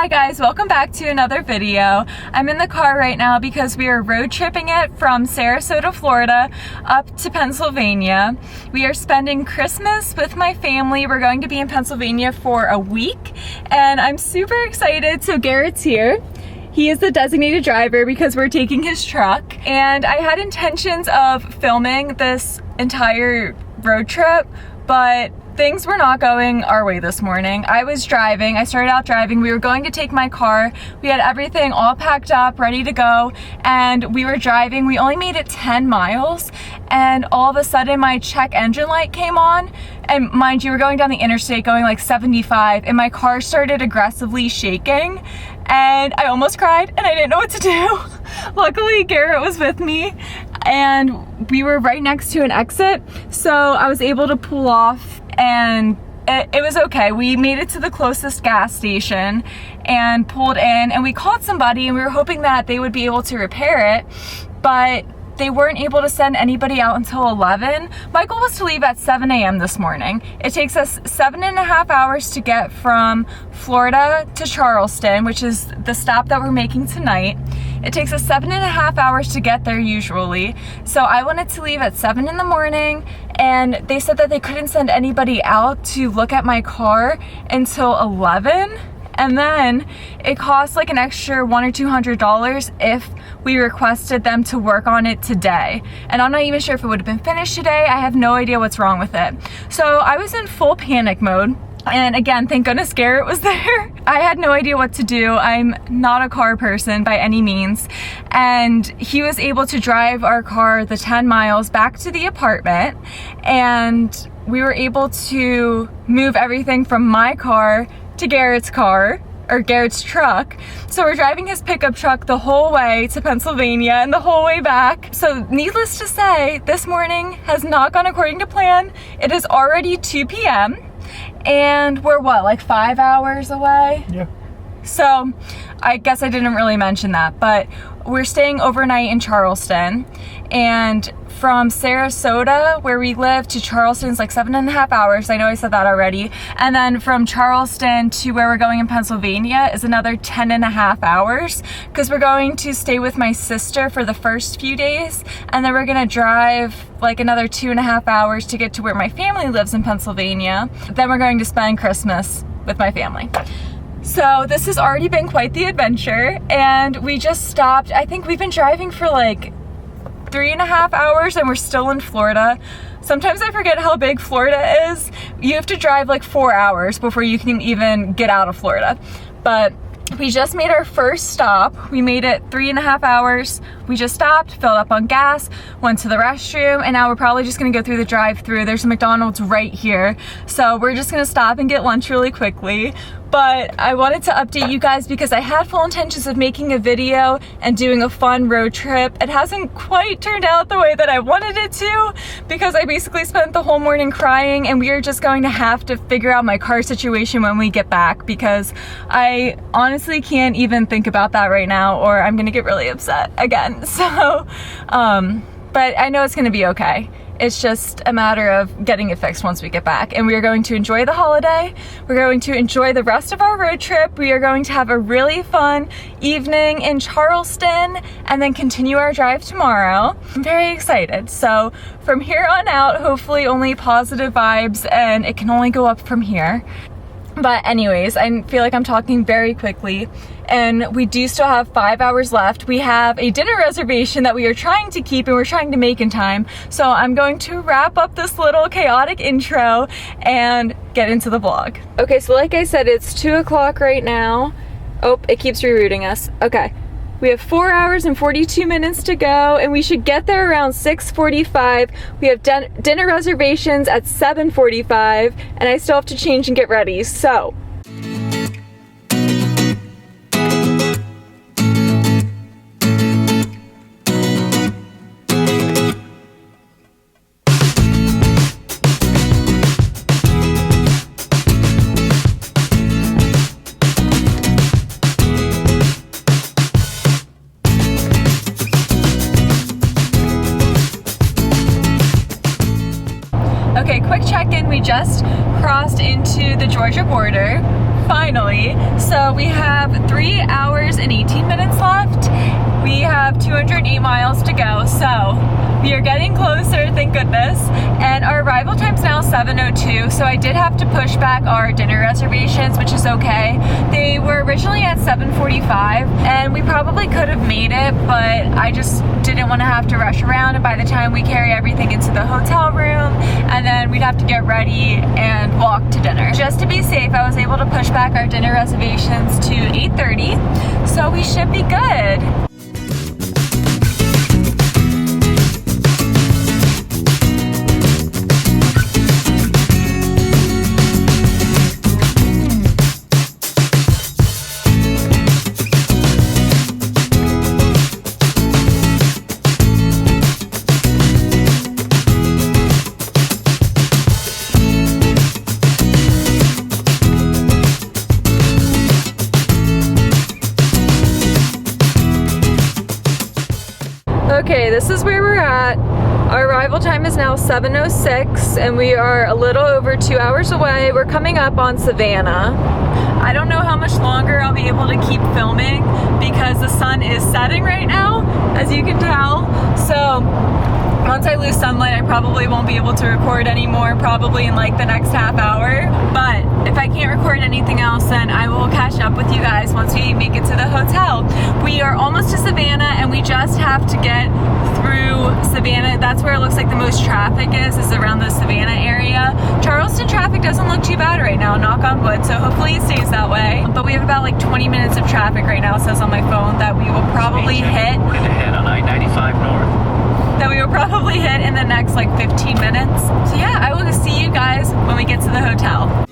Hi guys, welcome back to another video. I'm in the car right now because we are road tripping it from Sarasota, Florida up to Pennsylvania. We are spending Christmas with my family. We're going to be in Pennsylvania for a week and I'm super excited. So Garrett's here. He is the designated driver because we're taking his truck, and I had intentions of filming this entire road trip, but things were not going our way this morning. I started out driving, we were going to take my car, we had everything all packed up, ready to go, and we were driving. We only made it 10 miles, and all of a sudden my check engine light came on, and mind you, we're going down the interstate going like 75, and my car started aggressively shaking, and I almost cried, and I didn't know what to do. Luckily, Garrett was with me, and we were right next to an exit, so I was able to pull off, and it was okay. We made it to the closest gas station and pulled in, and we called somebody, and we were hoping that they would be able to repair it, but they weren't able to send anybody out until 11. My goal was to leave at 7 a.m. this morning. It takes us 7.5 hours to get from Florida to Charleston, which is the stop that we're making tonight. It takes us 7.5 hours to get there usually. So I wanted to leave at 7 in the morning, and they said that they couldn't send anybody out to look at my car until 11. And then it costs like an extra $100 or $200 if we requested them to work on it today. And I'm not even sure if it would have been finished today. I have no idea what's wrong with it. So I was in full panic mode. And again, thank goodness Garrett was there. I had no idea what to do. I'm not a car person by any means. And he was able to drive our car the 10 miles back to the apartment. And we were able to move everything from my car to Garrett's car, or Garrett's truck. So we're driving his pickup truck the whole way to Pennsylvania and the whole way back. So needless to say, this morning has not gone according to plan. It is already 2 p.m. and we're what, like 5 hours away? Yeah. So I guess I didn't really mention that, but we're staying overnight in Charleston, and from Sarasota, where we live, to Charleston is like 7.5 hours. I know I said that already. And then from Charleston to where we're going in Pennsylvania is another 10.5 hours, because we're going to stay with my sister for the first few days, and then we're gonna drive like another 2.5 hours to get to where my family lives in Pennsylvania. Then we're going to spend Christmas with my family. So this has already been quite the adventure, and we just stopped. I think we've been driving for like 3.5 hours and we're still in Florida. Sometimes I forget how big Florida is. You have to drive like 4 hours before you can even get out of Florida. But we just made our first stop. We made it 3.5 hours. We just stopped, filled up on gas, went to the restroom, and now we're probably just gonna go through the drive-thru. There's a McDonald's right here. So we're just gonna stop and get lunch really quickly. But I wanted to update you guys because I had full intentions of making a video and doing a fun road trip. It hasn't quite turned out the way that I wanted it to, because I basically spent the whole morning crying, and we are just going to have to figure out my car situation when we get back, because I honestly can't even think about that right now, or I'm gonna get really upset again. So, but I know it's gonna be okay. It's just a matter of getting it fixed once we get back, and we are going to enjoy the holiday. We're going to enjoy the rest of our road trip. We are going to have a really fun evening in Charleston and then continue our drive tomorrow. I'm very excited. So from here on out, hopefully only positive vibes, and it can only go up from here. But anyways, I feel like I'm talking very quickly, and we do still have 5 hours left. We have a dinner reservation that we are trying to keep and we're trying to make in time. So I'm going to wrap up this little chaotic intro and get into the vlog. Okay, so like I said, it's 2 o'clock right now. Oh, it keeps rerouting us. Okay. We have 4 hours and 42 minutes to go, and we should get there around 6:45. We have dinner reservations at 7:45, and I still have to change and get ready, so. Okay, quick check-in. We just crossed into the Georgia border Finally. So we have 3 hours and 18 minutes left. We have 208 miles to go, so we are getting closer, thank goodness. And our arrival time is now 7:02, so I did have to push back our dinner reservations, which is okay. They were originally at 7:45, and we probably could have made it, but I just didn't want to have to rush around, and by the time we carry everything into the hotel room, and then we'd have to get ready and walk to dinner. Just to be safe, I was able to push back our dinner reservations to 8:30, so we should be good. Okay, this is where we're at. Our arrival time is now 7:06 and we are a little over 2 hours away. We're coming up on Savannah. I don't know how much longer I'll be able to keep filming because the sun is setting right now, as you can tell. So once I lose sunlight, I probably won't be able to record anymore, probably in like the next half hour. But if I can't record anything else, then I will catch up with you guys once we make it to the hotel. We are almost to Savannah and we just have to get through Savannah. That's where it looks like the most traffic is around the Savannah area. Charleston traffic doesn't look too bad right now, knock on wood, so hopefully it stays that way. But we have about like 20 minutes of traffic right now, it says on my phone, that we will probably hit. We're going to head on I-95 north. That we will probably hit in the next like 15 minutes. So yeah, I will see you guys when we get to the hotel.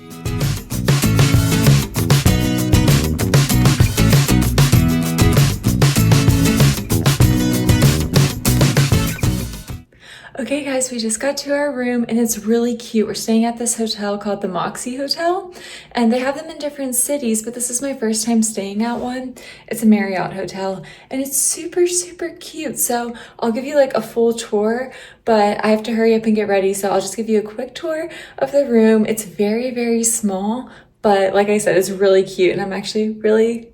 Okay guys, we just got to our room and it's really cute. We're staying at this hotel called the Moxy Hotel, and they have them in different cities, but this is my first time staying at one. It's a Marriott hotel and it's super, super cute. So I'll give you like a full tour, but I have to hurry up and get ready. So I'll just give you a quick tour of the room. It's very, very small, but like I said, it's really cute and I'm actually really,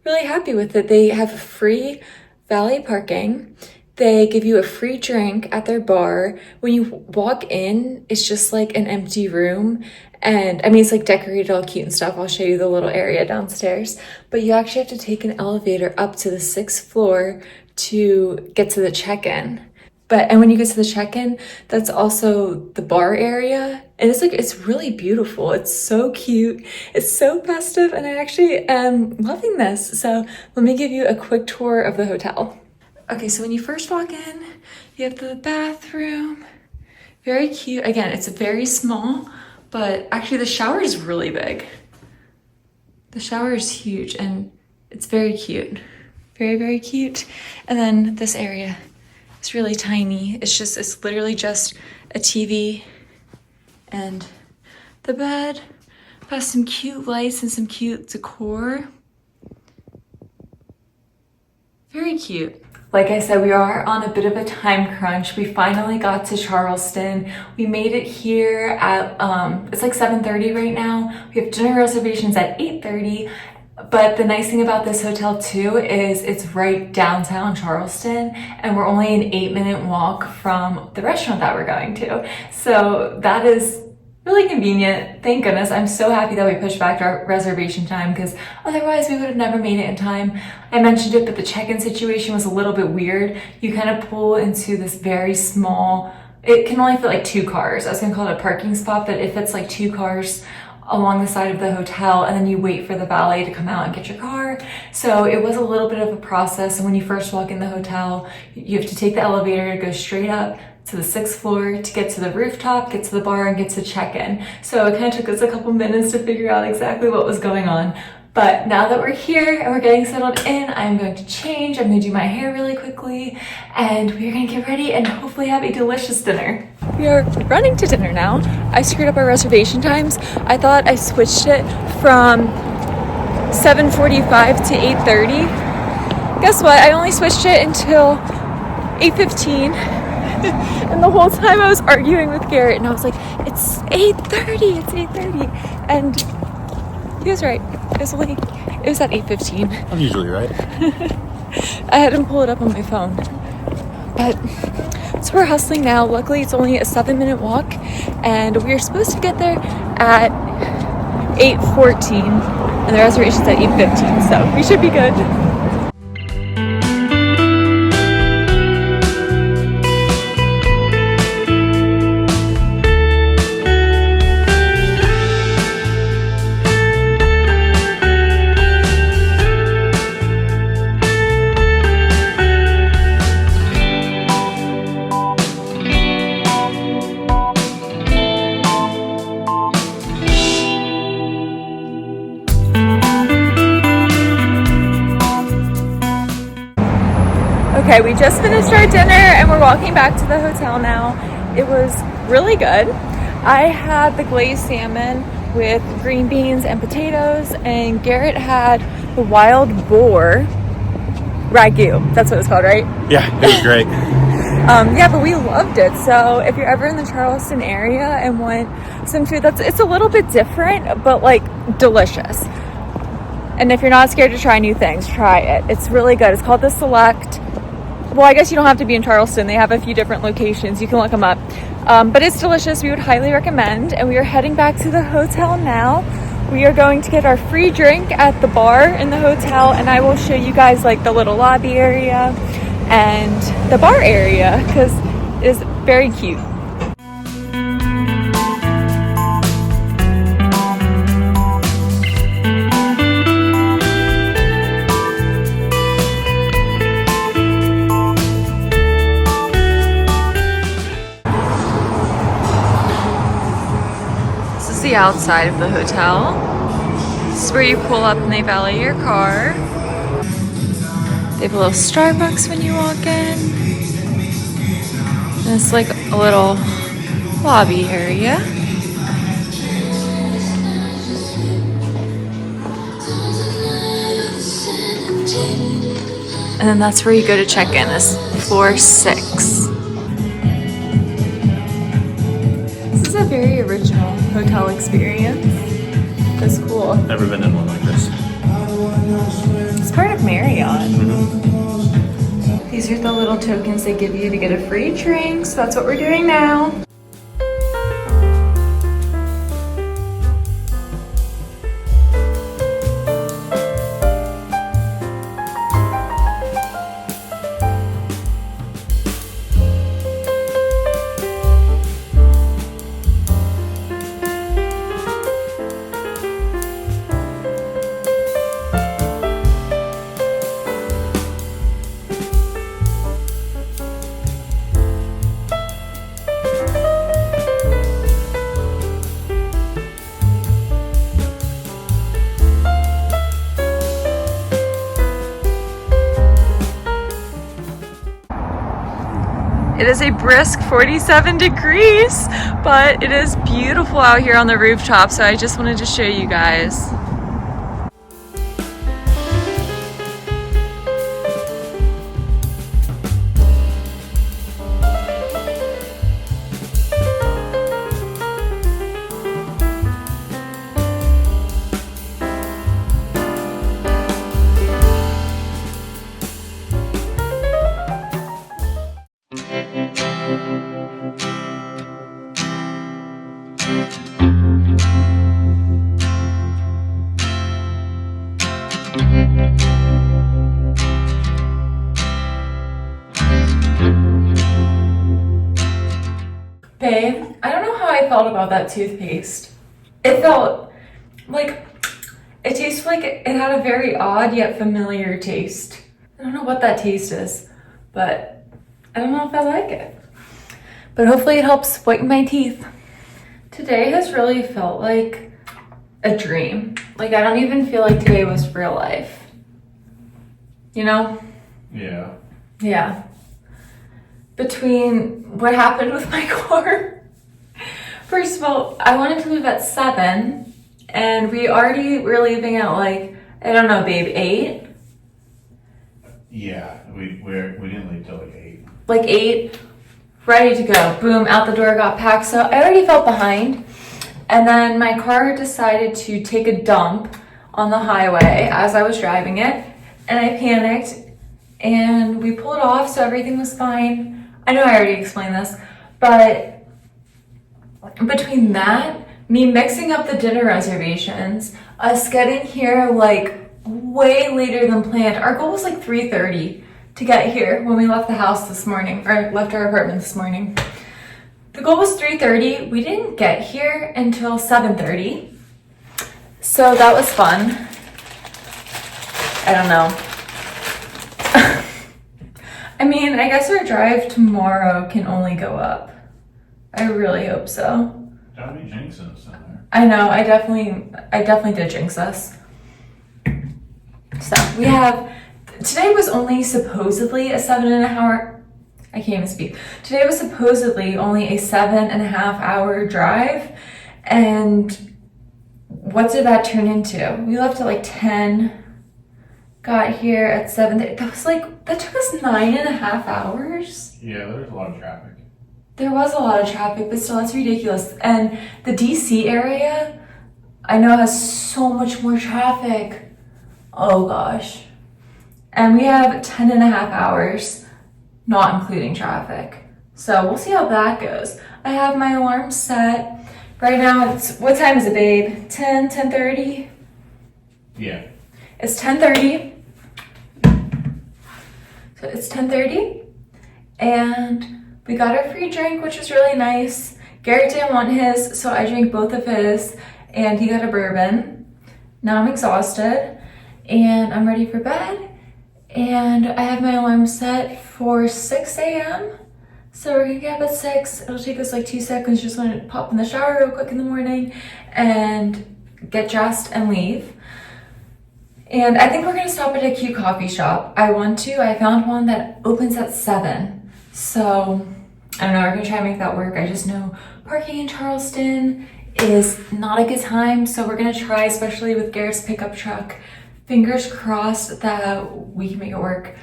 really happy with it. They have free valet parking. They give you a free drink at their bar. When you walk in, it's just like an empty room. And I mean, it's like decorated all cute and stuff. I'll show you the little area downstairs. But you actually have to take an elevator up to the 6th floor to get to the check-in. And when you get to the check-in, that's also the bar area. And it's like, it's really beautiful. It's so cute. It's so festive. And I actually am loving this. So let me give you a quick tour of the hotel. Okay, so when you first walk in, you have the bathroom. Very cute. Again, it's very small, but actually the shower is really big. The shower is huge and it's very cute. Very, very cute. And then this area is really tiny. It's literally just a TV and the bed. Has some cute lights and some cute decor. Very cute. Like I said, we are on a bit of a time crunch. We finally got to Charleston. We made it here at, it's like 7:30 right now. We have dinner reservations at 8:30. But the nice thing about this hotel too is it's right downtown Charleston and we're only an 8-minute walk from the restaurant that we're going to. So that is really convenient. Thank goodness. I'm so happy that we pushed back our reservation time because otherwise we would have never made it in time. I mentioned it, but the check-in situation was a little bit weird. You kind of pull into this very small, it can only fit like 2 cars. I was gonna call it a parking spot, but it fits like 2 cars along the side of the hotel, and then you wait for the valet to come out and get your car. So it was a little bit of a process. And when you first walk in the hotel, you have to take the elevator to go straight up to the 6th floor to get to the rooftop, get to the bar, and get to check-in. So it kind of took us a couple minutes to figure out exactly what was going on. But now that we're here and we're getting settled in, I'm going to change. I'm gonna do my hair really quickly and we're gonna get ready and hopefully have a delicious dinner. We are running to dinner now. I screwed up our reservation times. I thought I switched it from 7:45 to 8:30. Guess what? I only switched it until 8:15. And the whole time I was arguing with Garrett and I was like, it's 8:30, it's 8:30. And He was right. It was at 8:15. I'm usually right. I had him pull it up on my phone. But, so we're hustling now. Luckily, it's only a 7-minute walk, and we're supposed to get there at 8:14, and the reservation's at 8:15, so we should be good. Okay, we just finished our dinner and we're walking back to the hotel now. It was really good. I had the glazed salmon with green beans and potatoes, and Garrett had the wild boar ragu. That's what it's called, right? Yeah, it was great. Yeah, but we loved it. So if you're ever in the Charleston area and want some food it's a little bit different, but like delicious. And if you're not scared to try new things, try it. It's really good. It's called the Select. Well, I guess you don't have to be in Charleston. They have a few different locations. You can look them up. But it's delicious. We would highly recommend. And we are heading back to the hotel now. We are going to get our free drink at the bar in the hotel, and I will show you guys like the little lobby area and the bar area because it is very cute. The outside of the hotel. This is where you pull up and they valet your car. They have a little Starbucks when you walk in. And it's like a little lobby area. And then that's where you go to check in, is floor 6. This is a very original hotel experience. That's cool. Never been in one like this. It's part of Marriott. These are the little tokens they give you to get a free drink, so that's what we're doing now. It is a brisk 47 degrees, but it is beautiful out here on the rooftop, so I just wanted to show you guys. Babe, I don't know how I felt about that toothpaste. It felt like, it tasted like it had a very odd yet familiar taste. I don't know what that taste is, but I don't know if I like it. But hopefully it helps whiten my teeth. Today has really felt like a dream. Like I don't even feel like today was real life. You know? Yeah. Yeah. Between what happened with my car. First of all, I wanted to leave at 7 and we already were leaving at like, I don't know, babe, 8? Yeah, we didn't leave till like 8. Like 8, ready to go. Boom, out the door, got packed. So I already felt behind. And then my car decided to take a dump on the highway as I was driving it, and I panicked, and we pulled off, so everything was fine. I know I already explained this, but between that, me mixing up the dinner reservations, us getting here like way later than planned. Our goal was like 3:30 to get here when we left the house this morning, or left our apartment this morning. The goal was 3:30. We didn't get here until 7:30. So that was fun. I don't know. I mean, I guess our drive tomorrow can only go up. I really hope so. Don't be jinxing us in there. I know, I definitely did jinx us. So we have, today was only supposedly a 7.5 hour, I can't even speak. Today was supposedly only a 7.5 hour drive, and what did that turn into? We left at like 10, got here at 7. That took us 9.5 hours. Yeah, there's a lot of traffic. There was a lot of traffic, but still, that's ridiculous. And the DC area, I know, has so much more traffic. Oh gosh. And we have 10.5 hours, not including traffic. So we'll see how that goes. I have my alarm set. Right now, what time is it, babe? 10:30? Yeah. It's 10:30. So it's 10:30, and we got our free drink, which was really nice. Garrett didn't want his, so I drank both of his, and he got a bourbon. Now I'm exhausted, and I'm ready for bed, and I have my alarm set for 6 a.m. So we're gonna get up at 6. It'll take us like 2 seconds. Just want to pop in the shower real quick in the morning and get dressed and leave. And I think we're gonna stop at a cute coffee shop. I found one that opens at 7. So I don't know, we're gonna try and make that work. I just know parking in Charleston is not a good time. So we're gonna try, especially with Garrett's pickup truck. Fingers crossed that we can make it work.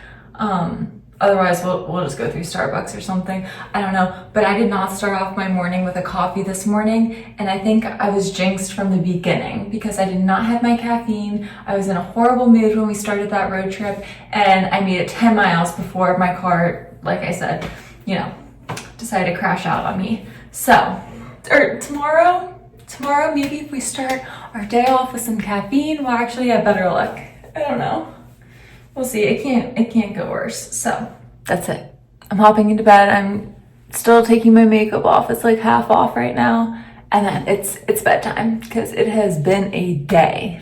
Otherwise, we'll just go through Starbucks or something. I don't know. But I did not start off my morning with a coffee this morning. And I think I was jinxed from the beginning because I did not have my caffeine. I was in a horrible mood when we started that road trip. And I made it 10 miles before my car, like I said, decided to crash out on me. So, or tomorrow maybe if we start our day off with some caffeine, we'll actually have better luck. I don't know. We'll see. It can't go worse. So that's it. I'm hopping into bed. I'm still taking my makeup off. It's like half off right now. And then it's bedtime because it has been a day.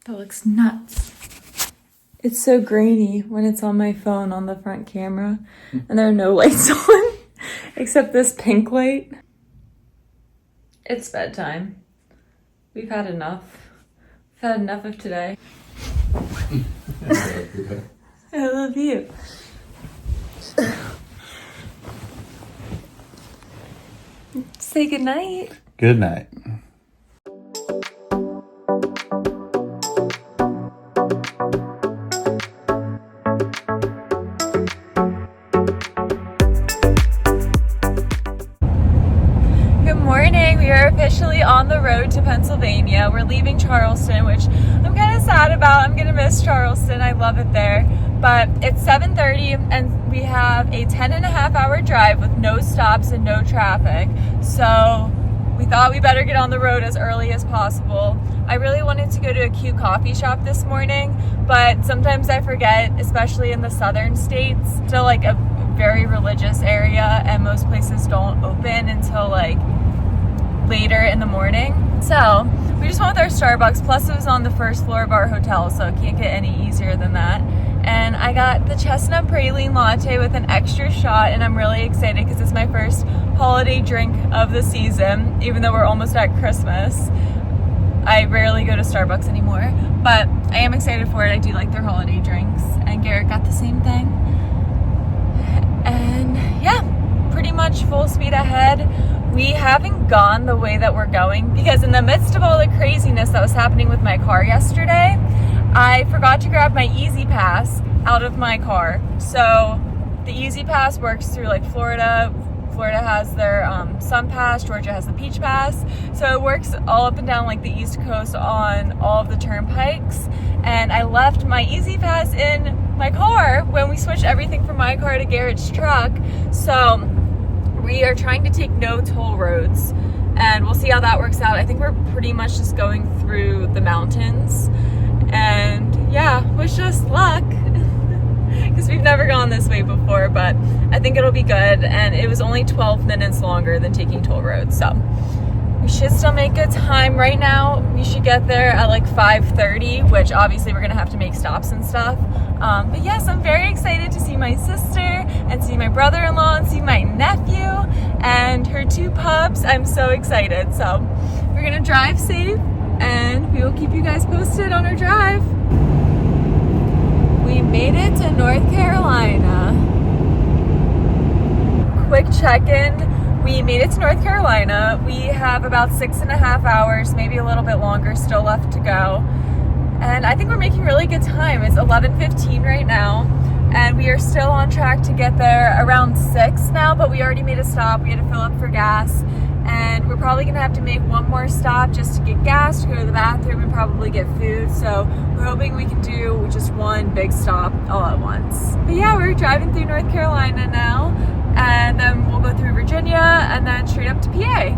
That looks nuts. It's so grainy when it's on my phone on the front camera, and there are no lights on except this pink light. It's bedtime. We've had enough. We've had enough of today. I love you. Say goodnight. Good night. We are officially on the road to Pennsylvania. We're leaving Charleston, which I'm kind of sad about. I'm gonna miss Charleston. I love it there. But it's 7:30 and we have a 10.5 hour drive with no stops and no traffic. So we thought we better get on the road as early as possible. I really wanted to go to a cute coffee shop this morning, but sometimes I forget, especially in the southern states, still like a very religious area, and most places don't open until like later in the morning. So we just went with our Starbucks, plus it was on the first floor of our hotel, so it can't get any easier than that. And I got the chestnut praline latte with an extra shot, and I'm really excited because it's my first holiday drink of the season, even though we're almost at Christmas. I rarely go to Starbucks anymore, but I am excited for it. I do like their holiday drinks, and Garrett got the same thing. And yeah, pretty much full speed ahead. We haven't gone the way that we're going because in the midst of all the craziness that was happening with my car yesterday, I forgot to grab my Easy Pass out of my car. So the Easy Pass works through like Florida. Florida has their Sun Pass, Georgia has the Peach Pass. So it works all up and down like the East Coast on all of the turnpikes. And I left my Easy Pass in my car when we switched everything from my car to Garrett's truck. So we are trying to take no toll roads, and we'll see how that works out. I think we're pretty much just going through the mountains. And yeah, wish us luck. Because we've never gone this way before, but I think it'll be good. And it was only 12 minutes longer than taking toll roads, so we should still make good time. Right now, we should get there at like 5:30, which obviously we're gonna have to make stops and stuff. But yes, I'm very excited to see my sister and see my brother-in-law and see my nephew and her 2 pups. I'm so excited. So we're gonna drive safe, and we will keep you guys posted on our drive. We made it to North Carolina. Quick check-in. We made it to North Carolina. We have about 6.5 hours, maybe a little bit longer, still left to go. And I think we're making really good time. It's 11:15 right now, and we are still on track to get there around 6 now, but we already made a stop. We had to fill up for gas, and we're probably gonna have to make one more stop just to get gas, to go to the bathroom, and probably get food. So we're hoping we can do just one big stop all at once. But yeah, we're driving through North Carolina now, and then we'll go through Virginia and then straight up to PA.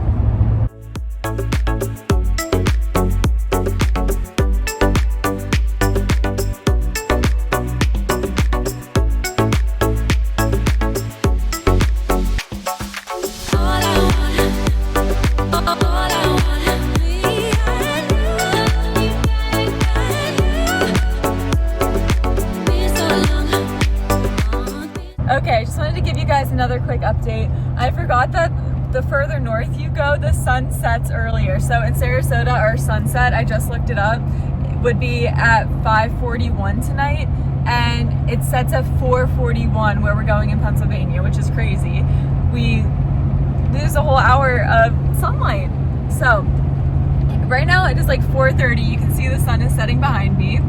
Okay, just wanted to give you guys another quick update. I forgot that the further north you go, the sun sets earlier. So in Sarasota, our sunset, I just looked it up, would be at 5:41 tonight, and it sets at 4:41 where we're going in Pennsylvania, which is crazy. We lose a whole hour of sunlight. So right now it is like 4:30. You can see the sun is setting behind me.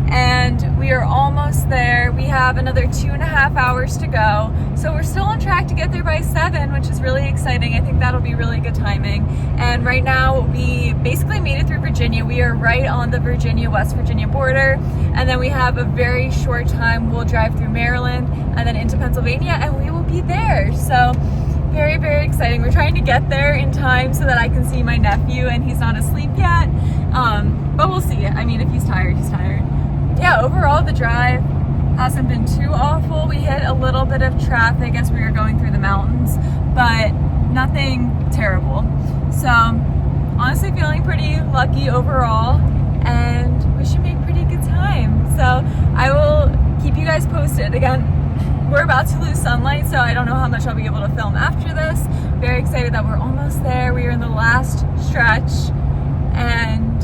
And we are almost there. We have another 2.5 hours to go. So we're still on track to get there by 7, which is really exciting. I think that'll be really good timing. And right now we basically made it through Virginia. We are right on the Virginia-West Virginia border. And then we have a very short time. We'll drive through Maryland and then into Pennsylvania, and we will be there. So very, very exciting. We're trying to get there in time so that I can see my nephew and he's not asleep yet. But we'll see. I mean, if he's tired, he's tired. Yeah, overall the drive hasn't been too awful. We hit a little bit of traffic as we were going through the mountains, but nothing terrible. So honestly feeling pretty lucky overall, and we should make pretty good time. So I will keep you guys posted. Again, we're about to lose sunlight, so I don't know how much I'll be able to film after this. Very excited that we're almost there. We are in the last stretch, and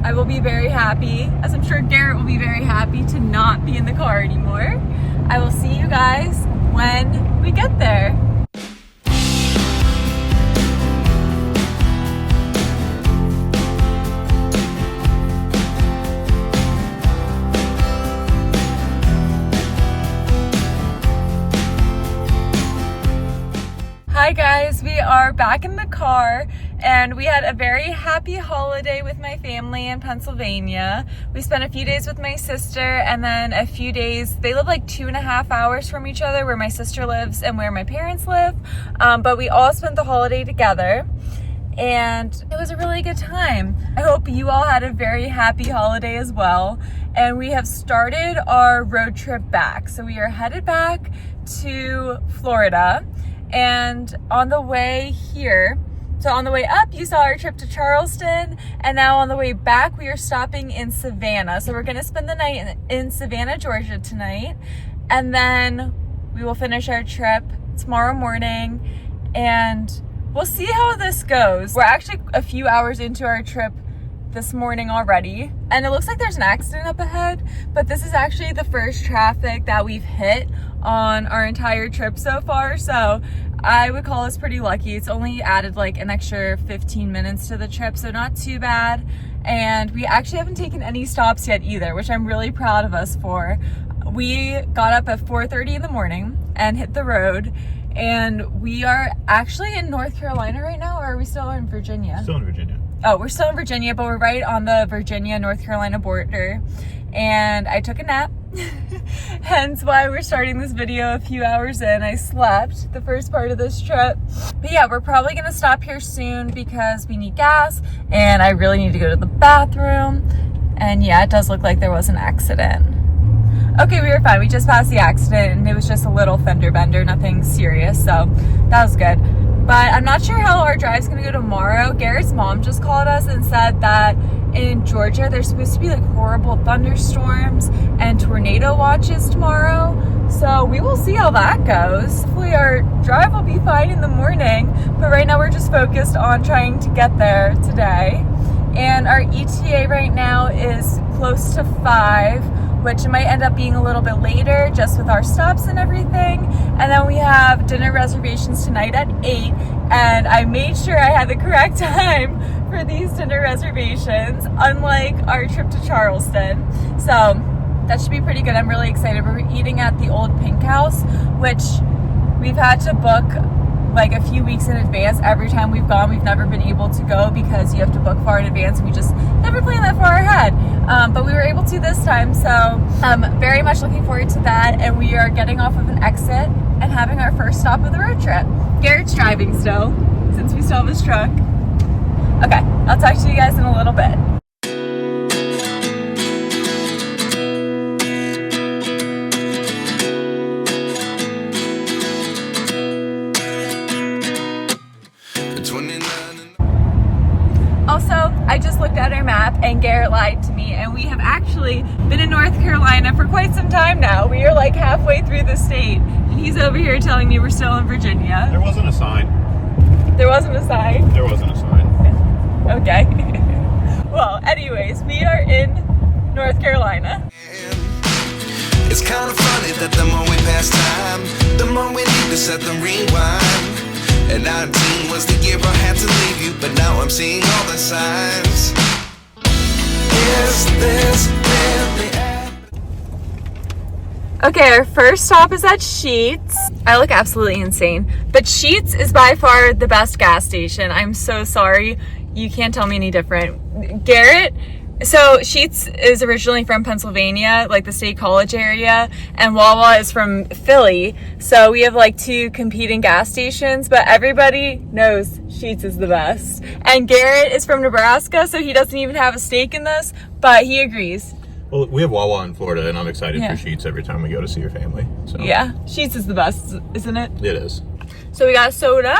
I will be very happy, as I'm sure Garrett will be very happy, to not be in the car anymore. I will see you guys when we get there. Hi guys, we are back in the car, and we had a very happy holiday with my family in Pennsylvania. We spent a few days with my sister, and then a few days, they live like 2.5 hours from each other, where my sister lives and where my parents live, but we all spent the holiday together, and it was a really good time. I hope you all had a very happy holiday as well, and we have started our road trip back. So we are headed back to Florida. And on the way here, so on the way up, you saw our trip to Charleston, and now on the way back, we are stopping in Savannah. So we're gonna spend the night in Savannah, Georgia tonight, and then we will finish our trip tomorrow morning, and we'll see how this goes. We're actually a few hours into our trip this morning already, and it looks like there's an accident up ahead, but this is actually the first traffic that we've hit on our entire trip so far, so I would call us pretty lucky. It's only added like an extra 15 minutes to the trip, so not too bad. And we actually haven't taken any stops yet either, which I'm really proud of us for. We got up at 4:30 in the morning, and hit the road. And we are actually in North Carolina right now, or are we still in Virginia? Still in Virginia. Oh, we're still in Virginia, but we're right on the Virginia-North Carolina border. And I took a nap, hence why we're starting this video a few hours in. I slept the first part of this trip. But yeah, we're probably gonna stop here soon because we need gas and I really need to go to the bathroom. And yeah, it does look like there was an accident. Okay, we were fine. We just passed the accident and it was just a little fender bender, nothing serious, so that was good. But I'm not sure how our drive's gonna go tomorrow. Garrett's mom just called us and said that in Georgia, there's supposed to be like horrible thunderstorms and tornado watches tomorrow. So we will see how that goes. Hopefully our drive will be fine in the morning, but right now we're just focused on trying to get there today. And our ETA right now is close to 5. Which might end up being a little bit later just with our stops and everything. And then we have dinner reservations tonight at 8. And I made sure I had the correct time for these dinner reservations, unlike our trip to Charleston. So that should be pretty good. I'm really excited. We're eating at the Old Pink House, which we've had to book like a few weeks in advance. Every time we've gone, we've never been able to go because you have to book far in advance. We just never plan that far ahead. But we were able to this time, so I'm very much looking forward to that. And we are getting off of an exit and having our first stop of the road trip. Garrett's driving still, since we still have his truck. Okay, I'll talk to you guys in a little bit. Also, I just looked at our map and Garrett lied to me, and we have actually been in North Carolina for quite some time now. We are like halfway through the state, and he's over here telling me we're still in Virginia. There wasn't a sign. There wasn't a sign? There wasn't a sign. Okay. Well, anyways, we are in North Carolina. It's kind of funny that the more we pass time, the more we need to set the rewind. And 19 was the year I had to leave you, but now I'm seeing all the signs. Is this really happening? Okay, our first stop is at Sheetz. I look absolutely insane, but Sheetz is by far the best gas station. I'm so sorry. You can't tell me any different. Garrett, so Sheetz is originally from Pennsylvania, like the State College area, and Wawa is from Philly. So we have like two competing gas stations, but everybody knows Sheetz is the best. And Garrett is from Nebraska, so he doesn't even have a stake in this, but he agrees. Well, we have Wawa in Florida, and I'm excited Yeah. for Sheetz every time we go to see your family. So Yeah, Sheetz is the best, isn't it? it is. So we got soda.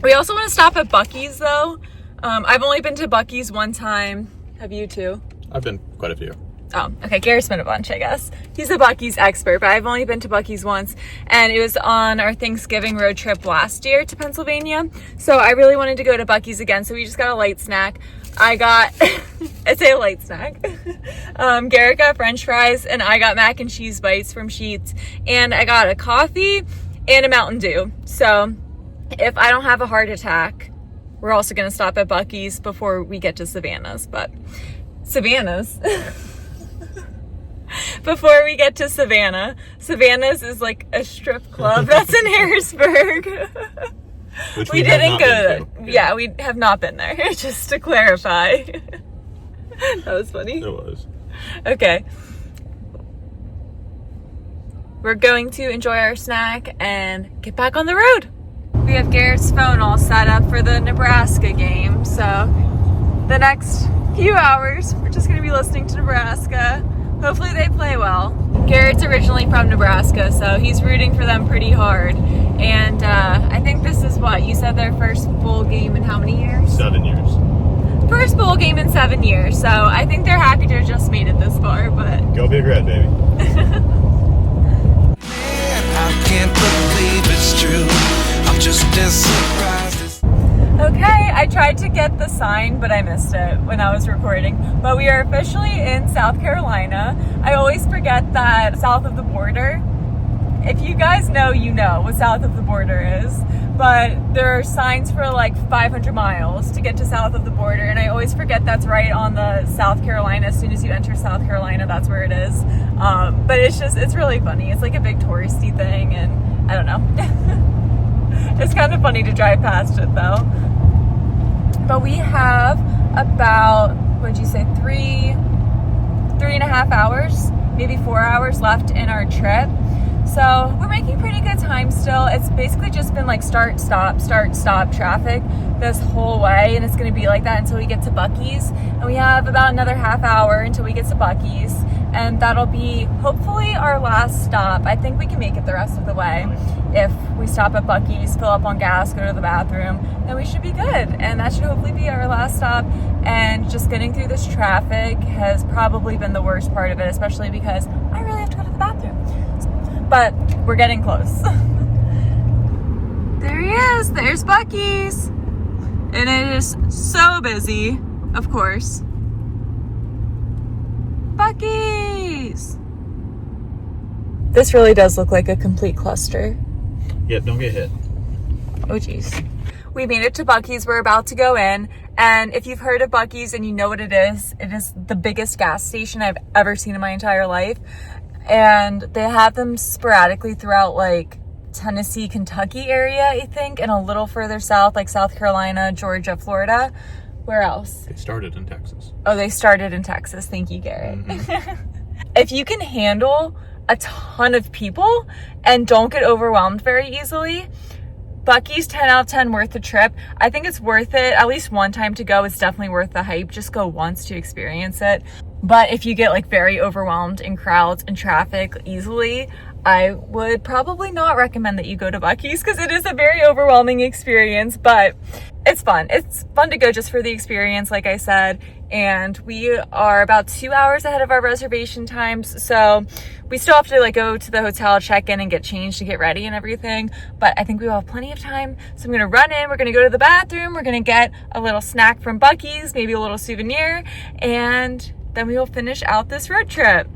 We also want to stop at Buc-ee's though. I've only been to Buc-ee's one time. Have you too? I've been quite a few. Oh, okay. Garrett's been a bunch, I guess. He's a Buc-ee's expert, but I've only been to Buc-ee's once, and it was on our Thanksgiving road trip last year to Pennsylvania. So I really wanted to go to Buc-ee's again, so we just got a light snack. I got, I say a light snack. Garrett got French fries, and I got mac and cheese bites from Sheetz, and I got a coffee and a Mountain Dew. So if I don't have a heart attack, we're also going to stop at Buc-ee's before we get to Savannah's, before we get to Savannah's is like a strip club that's in Harrisburg. Which We have didn't not go been there. to. Yeah, we have not been there, just to clarify. That was funny. It was. Okay. We're going to enjoy our snack and get back on the road. We have Garrett's phone all set up for the Nebraska game, so the next few hours we're just going to be listening to Nebraska. Hopefully they play well. Garrett's originally from Nebraska, so he's rooting for them pretty hard. And I think this is what, you said their first bowl game in how many years? 7 years. First bowl game in 7 years, so I think they're happy to have just made it this far, but... Go Big Red, baby. I can't believe it's true. I'm just as surprised as... Okay, I tried to get the sign, but I missed it when I was recording. But we are officially in South Carolina. I always forget that south of the border if you guys know, you know what south of the border is, but there are signs for like 500 miles to get to south of the border, and I always forget that's right on the South Carolina. As soon as you enter South Carolina, that's where it is. But it's really funny. It's like a big touristy thing, and I don't know. It's kind of funny to drive past it though. But we have about, what'd you say, three and a half hours, maybe 4 hours left in our trip. So we're making pretty good time still. It's basically just been like start, stop traffic this whole way. And it's going to be like that until we get to Buc-ee's. And we have about another half hour until we get to Buc-ee's. And that'll be hopefully our last stop. I think we can make it the rest of the way. If we stop at Buc-ee's, fill up on gas, go to the bathroom, then we should be good. And that should hopefully be our last stop. And just getting through this traffic has probably been the worst part of it, especially because I really have to go to the bathroom. But we're getting close. There he is. There's Buc-ee's. And it is so busy, of course. Buc-ee's. This really does look like a complete cluster. Yeah, don't get hit. Oh geez. We made it to Buc-ee's. We're about to go in. And if you've heard of Buc-ee's and you know what it is the biggest gas station I've ever seen in my entire life. And they have them sporadically throughout like Tennessee, Kentucky area, I think, and a little further south, like South Carolina, Georgia, Florida. Where else? They started in Texas. Oh, they started in Texas. Thank you, Garrett. If you can handle a ton of people and don't get overwhelmed very easily, Buc-ee's 10 out of 10 worth the trip. I think it's worth it. At least one time to go. It's definitely worth the hype. Just go once to experience it. But if you get like very overwhelmed in crowds and traffic easily, I would probably not recommend that you go to Buc-ee's because it is a very overwhelming experience, but it's fun. It's fun to go just for the experience, like I said. And we are about 2 hours ahead of our reservation times. So we still have to like go to the hotel, check in and get changed to get ready and everything. But I think we will have plenty of time. So I'm going to run in. We're going to go to the bathroom. We're going to get a little snack from Buc-ee's, maybe a little souvenir. And then we will finish out this road trip.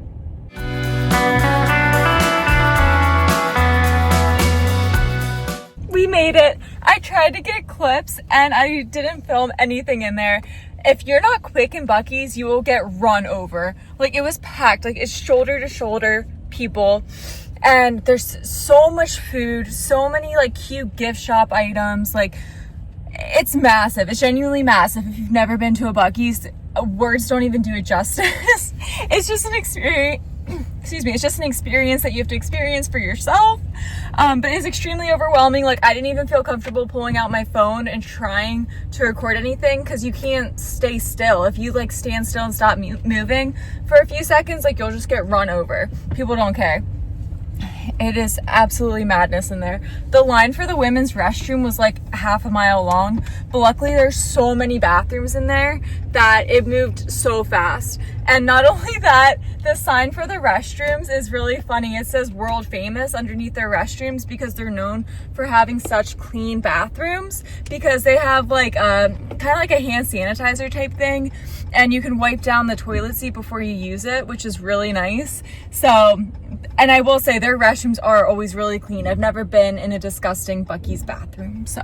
We made it. I tried to get clips and I didn't film anything in there. If you're not quick in Buc-ee's, you will get run over. Like, it was packed. Like, it's shoulder to shoulder people. And there's so much food, so many like cute gift shop items. Like, it's massive. It's genuinely massive. If you've never been to a Buc-ee's, words don't even do it justice. It's just an experience. Excuse me, it's just an experience that you have to experience for yourself. But it's extremely overwhelming. Like, I didn't even feel comfortable pulling out my phone and trying to record anything because you can't stay still. If you like stand still and stop moving for a few seconds, like, you'll just get run over. People don't care. It is absolutely madness in there. The line for the women's restroom was like half a mile long, but luckily there's so many bathrooms in there that it moved so fast. And not only that, the sign for the restrooms is really funny. It says world famous underneath their restrooms because they're known for having such clean bathrooms, because they have like a kind of like a hand sanitizer type thing, and you can wipe down the toilet seat before you use it, which is really nice. So, and I will say their restrooms are always really clean. I've never been in a disgusting Buc-ee's bathroom. So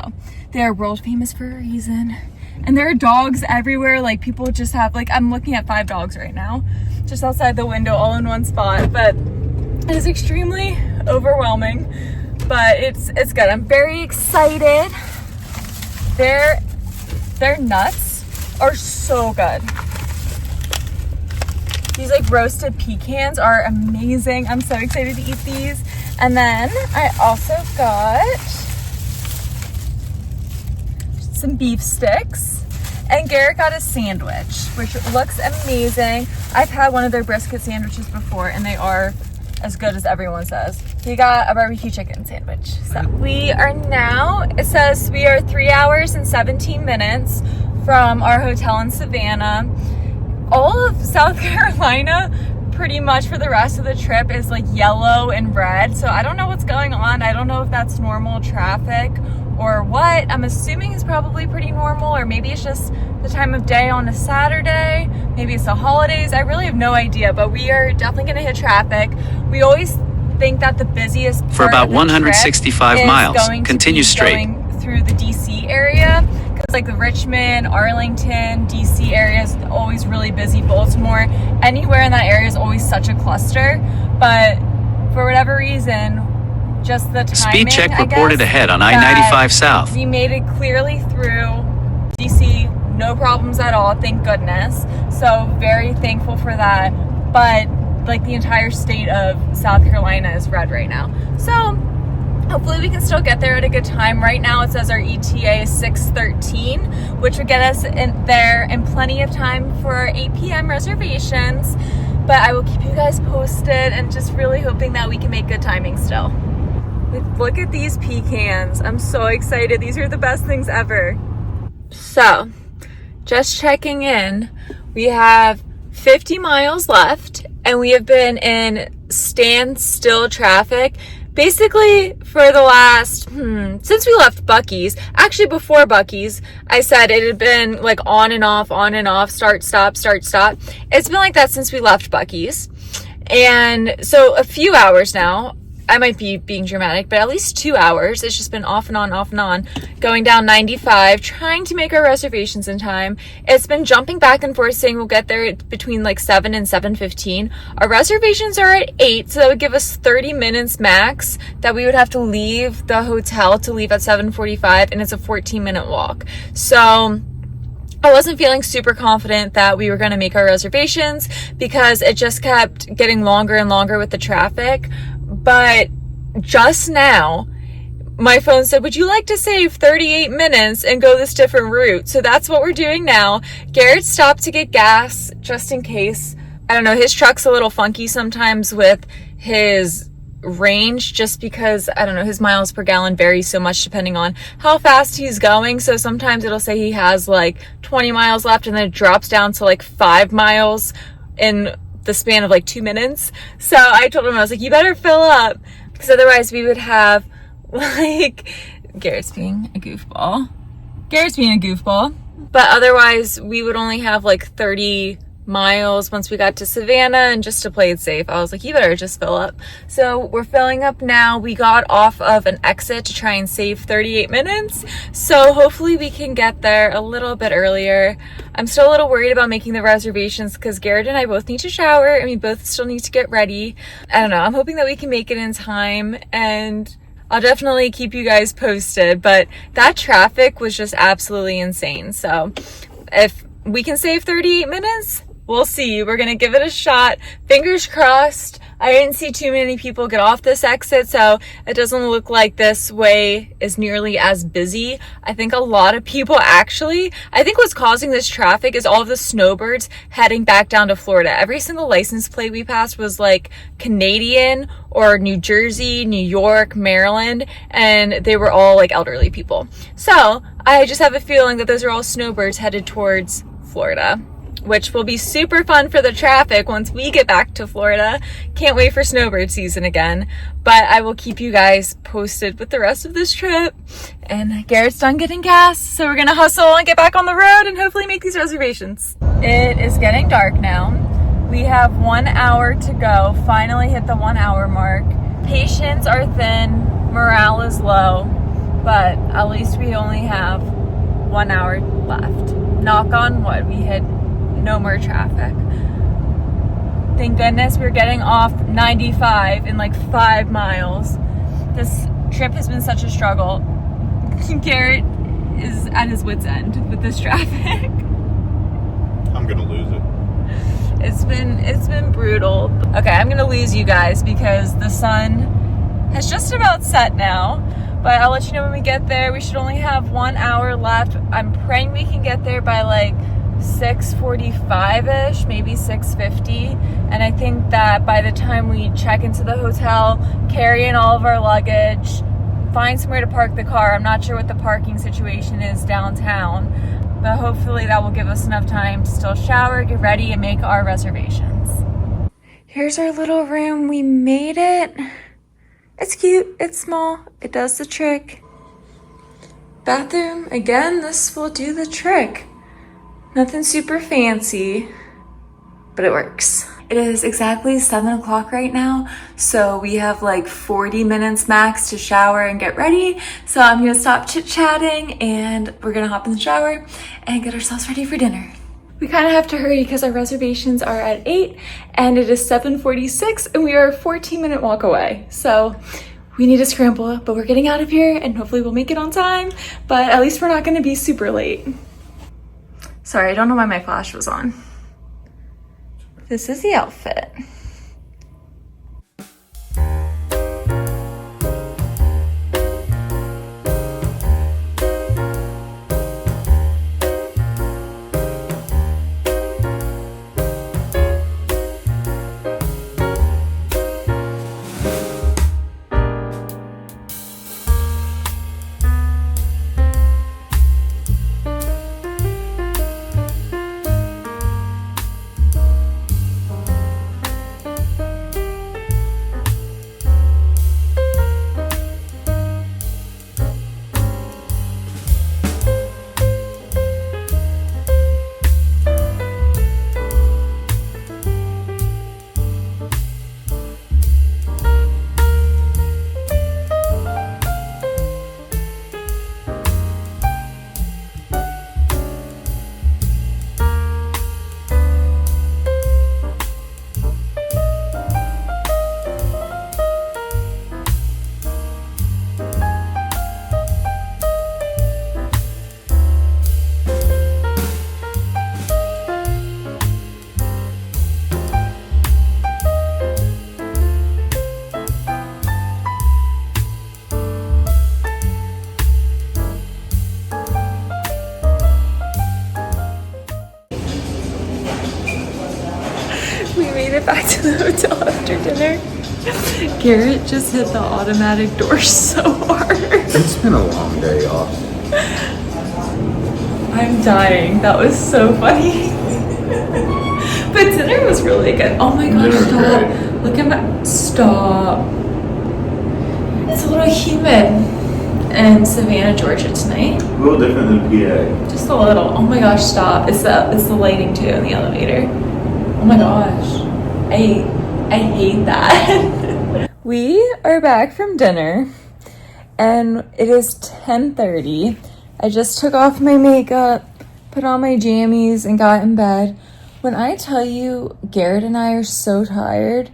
they are world famous for a reason. And there are dogs everywhere. Like, people just have, like, I'm looking at 5 dogs right now, just outside the window, all in one spot. But it is extremely overwhelming, but it's good. I'm very excited. Their nuts are so good. These like roasted pecans are amazing. I'm so excited to eat these. And then I also got some beef sticks, and Garrett got a sandwich, which looks amazing. I've had one of their brisket sandwiches before, and they are as good as everyone says. He got a barbecue chicken sandwich. So we are now, it says we are 3 hours and 17 minutes from our hotel in Savannah. All of South Carolina, pretty much for the rest of the trip, is like yellow and red. So I don't know what's going on. I don't know if that's normal traffic or what. I'm assuming it's probably pretty normal, or maybe it's just the time of day on a Saturday. Maybe it's the holidays. I really have no idea, but we are definitely going to hit traffic. We always think that the busiest part For about of the 165 trip miles, is going to continue be straight. going through the DC area, because like the Richmond, Arlington, DC area is always really busy. Baltimore, anywhere in that area is always such a cluster. But for whatever reason, just the timing, Speed check I reported guess, ahead on that I-95 South. we made it clearly through DC, no problems at all, thank goodness. So very thankful for that. But like the entire state of South Carolina is red right now. So hopefully we can still get there at a good time. Right now it says our ETA is 6:13, which would get us there in plenty of time for our 8 p.m. reservations. But I will keep you guys posted, and just really hoping that we can make good timing still. Look at these pecans. I'm so excited. These are the best things ever. So, just checking in. We have 50 miles left, and we have been in standstill traffic basically for the last, since we left Buc-ee's. Actually, before Buc-ee's, I said it had been like on and off, start, stop, start, stop. It's been like that since we left Buc-ee's. And so a few hours now, I might be being dramatic, but at least 2 hours. It's just been off and on, going down 95, trying to make our reservations in time. It's been jumping back and forth saying we'll get there between like 7 and 7:15. Our reservations are at 8, so that would give us 30 minutes max that we would have to leave the hotel to leave at 7:45, and it's a 14-minute walk. So I wasn't feeling super confident that we were going to make our reservations because it just kept getting longer and longer with the traffic. But just now, my phone said, would you like to save 38 minutes and go this different route? So that's what we're doing now. Garrett stopped to get gas just in case. I don't know, his truck's a little funky sometimes with his range, just because, I don't know, his miles per gallon varies so much depending on how fast he's going. So sometimes it'll say he has like 20 miles left, and then it drops down to like 5 miles in the span of like 2 minutes. So I told him, I was like, you better fill up, because otherwise we would have like, Garrett's being a goofball, but otherwise we would only have like 30 miles once we got to Savannah. And just to play it safe, I was like, you better just fill up. So we're filling up now. We got off of an exit to try and save 38 minutes. So hopefully we can get there a little bit earlier. I'm still a little worried about making the reservations because Garrett and I both need to shower, and we both still need to get ready. I don't know. I'm hoping that we can make it in time, and I'll definitely keep you guys posted. But that traffic was just absolutely insane. So if we can save 38 minutes, we'll see. We're going to give it a shot. Fingers crossed. I didn't see too many people get off this exit, so it doesn't look like this way is nearly as busy. I think a lot of people I think what's causing this traffic is all of the snowbirds heading back down to Florida. Every single license plate we passed was like Canadian or New Jersey, New York, Maryland, and they were all like elderly people. So I just have a feeling that those are all snowbirds headed towards Florida, which will be super fun for the traffic once we get back to Florida. Can't wait for snowbird season again. But I will keep you guys posted with the rest of this trip. And Garrett's done getting gas, so we're gonna hustle and get back on the road and hopefully make these reservations. It is getting dark now. We have 1 hour to go. Finally hit the 1 hour mark. Patience are thin, morale is low, but at least we only have 1 hour left. Knock on wood, we hit no more traffic. Thank goodness we're getting off 95 in like 5 miles. This trip has been such a struggle. Garrett is at his wit's end with this traffic. I'm gonna lose it. It's been brutal. Okay, I'm gonna lose you guys because the sun has just about set now. But I'll let you know when we get there. We should only have 1 hour left. I'm praying we can get there by like 6:45-ish, maybe 6:50. And I think that by the time we check into the hotel, carry in all of our luggage, find somewhere to park the car. I'm not sure what the parking situation is downtown, but hopefully that will give us enough time to still shower, get ready, and make our reservations. Here's our little room. We made it. It's cute, it's small, it does the trick. Bathroom, again, this will do the trick. Nothing super fancy, but it works. It is exactly 7 o'clock right now, so we have like 40 minutes max to shower and get ready. So I'm gonna stop chit-chatting and we're gonna hop in the shower and get ourselves ready for dinner. We kind of have to hurry because our reservations are at 8 and it is 7:46 and we are a 14-minute walk away. So we need to scramble, but we're getting out of here and hopefully we'll make it on time, but at least we're not gonna be super late. Sorry, I don't know why my flash was on. This is the outfit. We made it back to the hotel after dinner. Garrett just hit the automatic door so hard. It's been a long day off. I'm dying. That was so funny. But dinner was really good. Oh my gosh, Dinner was stop. great. Look at my, stop. It's a little humid in Savannah, Georgia tonight. A little different than PA. Just a little. Oh my gosh, stop. It's the lighting too in the elevator. Oh my gosh. I hate that. We are back from dinner and it is 10:30. I just took off my makeup, put on my jammies and got in bed. When I tell you Garrett and I are so tired,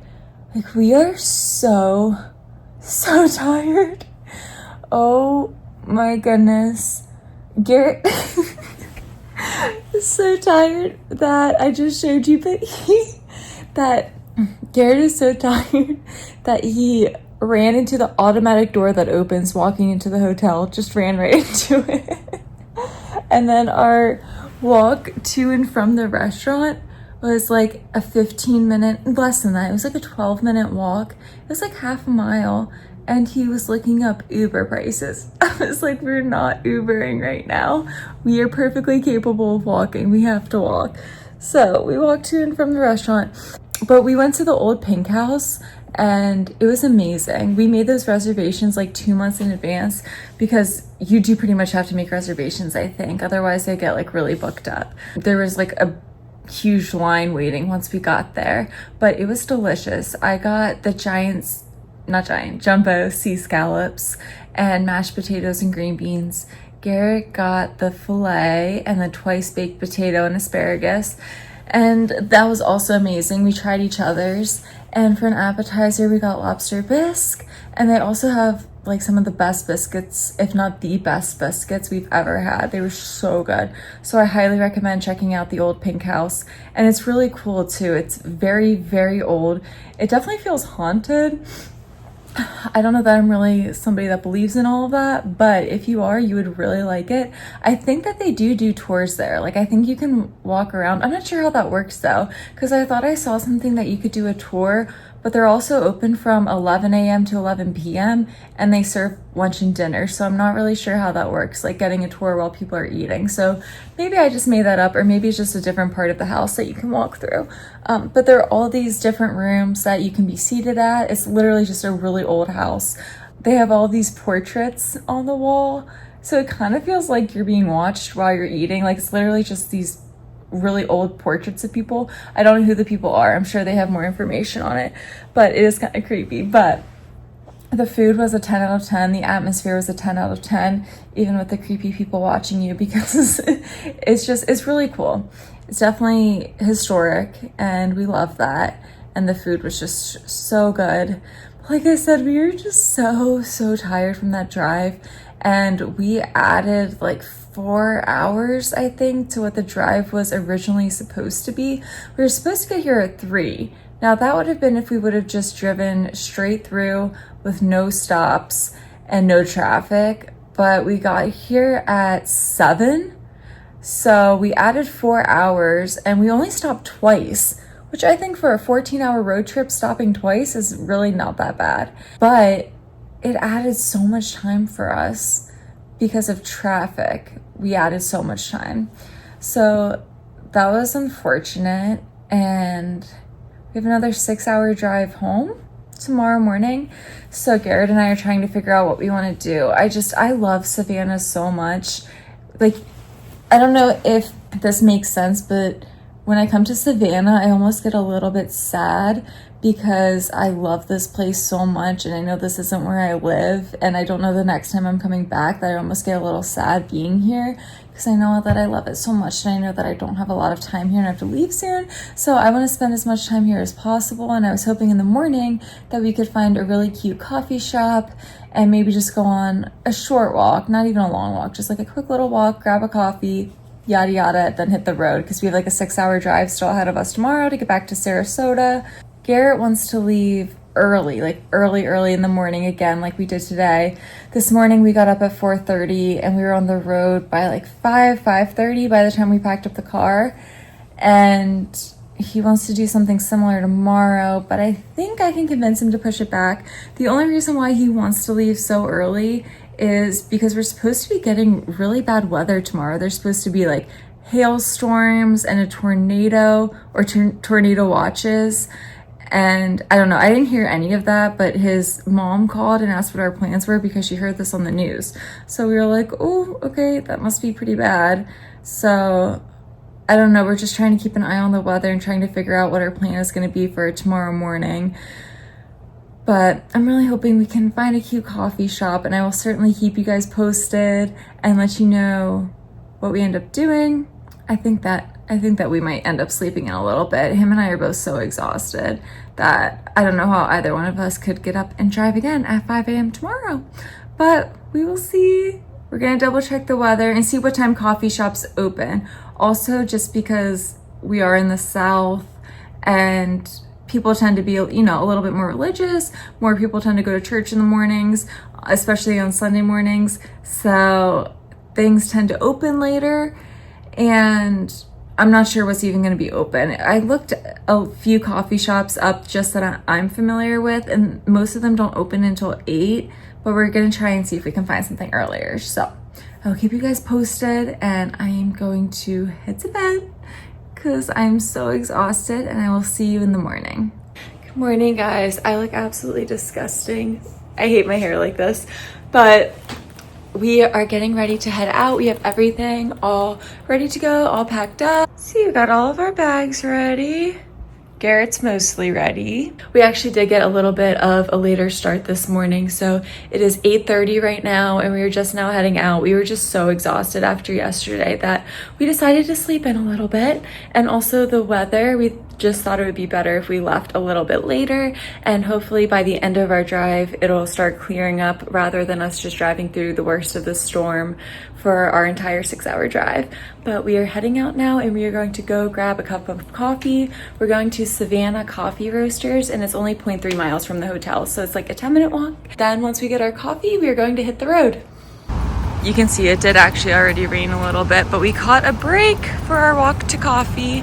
like we are so tired. Oh my goodness. Garrett is so tired that I just showed you, but Garrett is so tired that he ran into the automatic door that opens walking into the hotel, just ran right into it. And then our walk to and from the restaurant was like a 15-minute, less than that, it was like a 12-minute walk. It was like half a mile. And he was looking up Uber prices. I was like, we're not Ubering right now. We are perfectly capable of walking. We have to walk. So we walked to and from the restaurant, but we went to the old Pink House and it was amazing. We made those reservations like 2 months in advance because you do pretty much have to make reservations, I think. Otherwise they get like really booked up. There was like a huge line waiting once we got there, but it was delicious. I got the jumbo sea scallops and mashed potatoes and green beans. Garrett got the filet and the twice baked potato and asparagus, and that was also amazing. We tried each other's, and for an appetizer we got lobster bisque, and they also have like some of the best biscuits, if not the best biscuits we've ever had. They were so good. So I highly recommend checking out the old Pink House, and it's really cool too. It's very, very old. It definitely feels haunted. I don't know that I'm really somebody that believes in all of that, but if you are, you would really like it. I think that they do tours there. Like I think you can walk around. I'm not sure how that works though, because I thought I saw something that you could do a tour, but they're also open from 11 a.m. to 11 p.m. and they serve lunch and dinner. So I'm not really sure how that works, like getting a tour while people are eating. So maybe I just made that up, or maybe it's just a different part of the house that you can walk through. But there are all these different rooms that you can be seated at. It's literally just a really old house. They have all these portraits on the wall. So it kind of feels like you're being watched while you're eating. Like it's literally just these really old portraits of people. I don't know who the people are. I'm sure they have more information on it, but it is kind of creepy. But the food was a 10 out of 10. The atmosphere was a 10 out of 10, even with the creepy people watching you, because it's really cool. It's definitely historic, and we love that. And the food was just so good. Like I said, we were just so tired from that drive, and we added like 4 hours, I think, to what the drive was originally supposed to be. We were supposed to get here at 3. Now that would have been if we would have just driven straight through with no stops and no traffic, but we got here at 7. So we added 4 hours, and we only stopped twice, which I think for a 14-hour road trip, stopping twice is really not that bad. But it added so much time for us because of traffic. We added so much time. So that was unfortunate. And we have another 6-hour drive home tomorrow morning. So Garrett and I are trying to figure out what we want to do. I love Savannah so much. Like, I don't know if this makes sense, but when I come to Savannah, I almost get a little bit sad because I love this place so much, and I know this isn't where I live, and I don't know the next time I'm coming back, that I almost get a little sad being here because I know that I love it so much, and I know that I don't have a lot of time here and I have to leave soon. So I want to spend as much time here as possible, and I was hoping in the morning that we could find a really cute coffee shop and maybe just go on a short walk, not even a long walk, just like a quick little walk, grab a coffee, yada yada, then hit the road, because we have like a 6-hour drive still ahead of us tomorrow to get back to Sarasota. Garrett wants to leave early, like early in the morning again, like we did today. This morning we got up at 4:30 and we were on the road by like 5:30 by the time we packed up the car. And he wants to do something similar tomorrow, but I think I can convince him to push it back. The only reason why he wants to leave so early is because we're supposed to be getting really bad weather tomorrow. There's supposed to be like hailstorms and a tornado, or tornado watches. And I don't know, I didn't hear any of that, but his mom called and asked what our plans were because she heard this on the news. So we were like, oh, okay, that must be pretty bad. So I don't know, we're just trying to keep an eye on the weather and trying to figure out what our plan is going to be for tomorrow morning. But I'm really hoping we can find a cute coffee shop, and I will certainly keep you guys posted and let you know what we end up doing. I think that we might end up sleeping in a little bit. Him and I are both so exhausted that I don't know how either one of us could get up and drive again at 5 a.m. tomorrow. But we will see. We're gonna double check the weather and see what time coffee shops open. Also, just because we are in the South and people tend to be, you know, a little bit more religious. More people tend to go to church in the mornings, especially on Sunday mornings. So things tend to open later, and I'm not sure what's even going to be open. I looked a few coffee shops up just that I'm familiar with, and most of them don't open until 8, but we're going to try and see if we can find something earlier. So I'll keep you guys posted, and I am going to head to bed because I'm so exhausted, and I will see you in the morning. Good morning, guys. I look absolutely disgusting. I hate my hair like this, but we are getting ready to head out. We have everything all ready to go, all packed up. See, we got all of our bags ready. Garrett's mostly ready. We actually did get a little bit of a later start this morning, so it is 8:30 right now, and we are just now heading out. We were just so exhausted after yesterday that we decided to sleep in a little bit. And also the weather, we just thought it would be better if we left a little bit later, and hopefully by the end of our drive it'll start clearing up rather than us just driving through the worst of the storm for our entire 6-hour drive. But we are heading out now, and we are going to go grab a cup of coffee. We're going to Savannah Coffee Roasters, and it's only 0.3 miles from the hotel, so it's like a 10-minute walk. Then once we get our coffee, we are going to hit the road. You can see it did actually already rain a little bit, but we caught a break for our walk to coffee.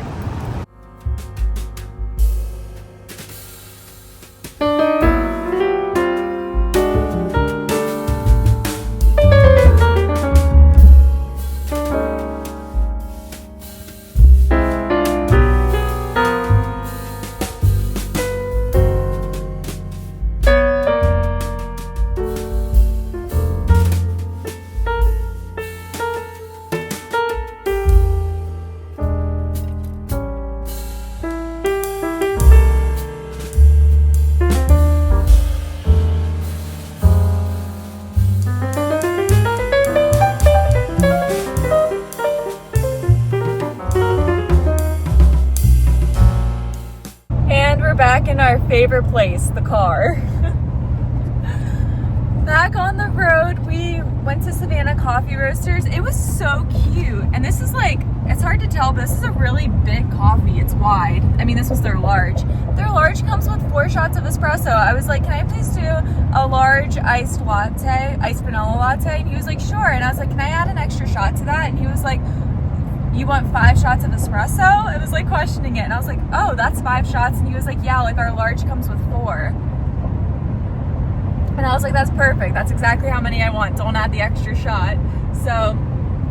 favorite place, the car. Back on the road, we went to Savannah Coffee Roasters. It was so cute. And this is like, it's hard to tell, but this is a really big coffee. It's wide. I mean, this was their large. Their large comes with 4 shots of espresso. I was like, can I please do a large iced vanilla latte? And he was like, sure. And I was like, can I add an extra shot to that? And he was like, you want 5 shots of espresso? I was like questioning it. And I was like, oh, that's 5 shots. And he was like, yeah, like our large comes with 4. And I was like, that's perfect. That's exactly how many I want. Don't add the extra shot. So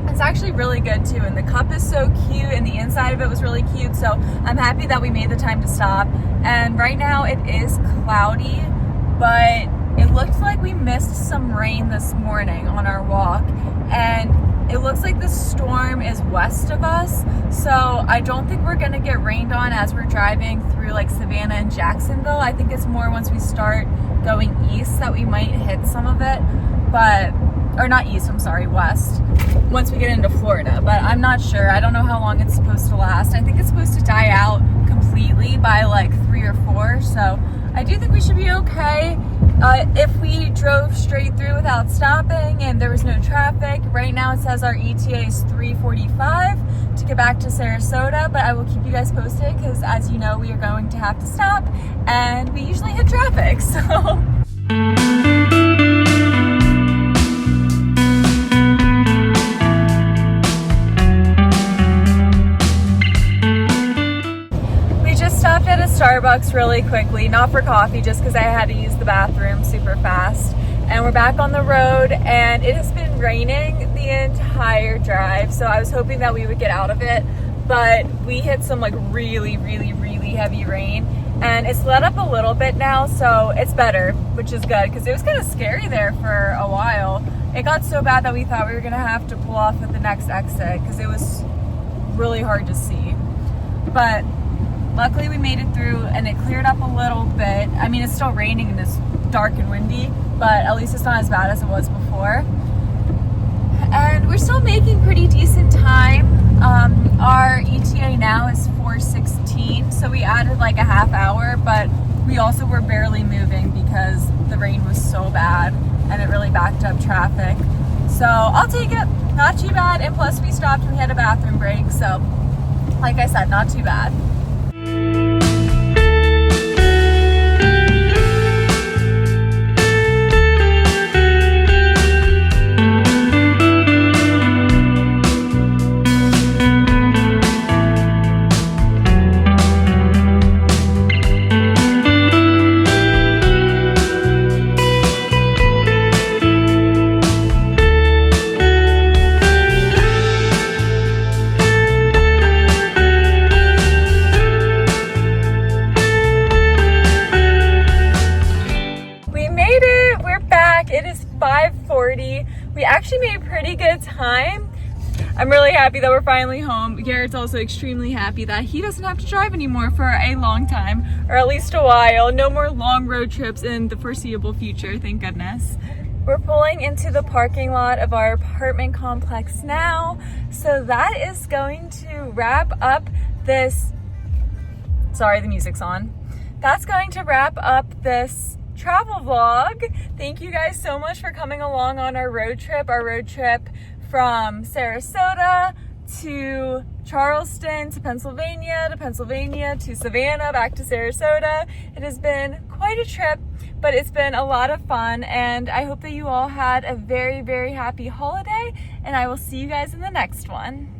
it's actually really good too. And the cup is so cute and the inside of it was really cute. So I'm happy that we made the time to stop. And right now it is cloudy, but it looked like we missed some rain this morning on our walk. And it looks like the storm is west of us. So I don't think we're gonna get rained on as we're driving through like Savannah and Jacksonville. I think it's more once we start going east that we might hit some of it, but, or not east, I'm sorry, west, once we get into Florida, but I'm not sure. I don't know how long it's supposed to last. I think it's supposed to die out completely by like 3 or 4, so I do think we should be okay. If we drove straight through without stopping and there was no traffic, right now it says our ETA is 3:45 to get back to Sarasota, but I will keep you guys posted because as you know, we are going to have to stop and we usually hit traffic, so. Stopped at a Starbucks really quickly, not for coffee, just because I had to use the bathroom super fast. And we're back on the road and it has been raining the entire drive, so I was hoping that we would get out of it, but we hit some like really heavy rain and it's let up a little bit now, so it's better, which is good because it was kind of scary there for a while. It got so bad that we thought we were gonna have to pull off at the next exit because it was really hard to see, but luckily we made it through and it cleared up a little bit. I mean, it's still raining and it's dark and windy, but at least it's not as bad as it was before. And we're still making pretty decent time. Our ETA now is 4:16, so we added like a half hour, but we also were barely moving because the rain was so bad and it really backed up traffic. So I'll take it, not too bad. And plus we stopped and we had a bathroom break, so like I said, not too bad. It is 5:40. We actually made pretty good time. I'm really happy that we're finally home. Garrett's also extremely happy that he doesn't have to drive anymore for a long time, or at least a while. No more long road trips in the foreseeable future, thank goodness. We're pulling into the parking lot of our apartment complex now. So that is going to wrap up this, sorry, the music's on. That's going to wrap up this travel vlog. Thank you guys so much for coming along on our road trip from Sarasota to Charleston to Pennsylvania to Savannah, back to Sarasota. It has been quite a trip, but it's been a lot of fun, and I hope that you all had a very happy holiday, and I will see you guys in the next one.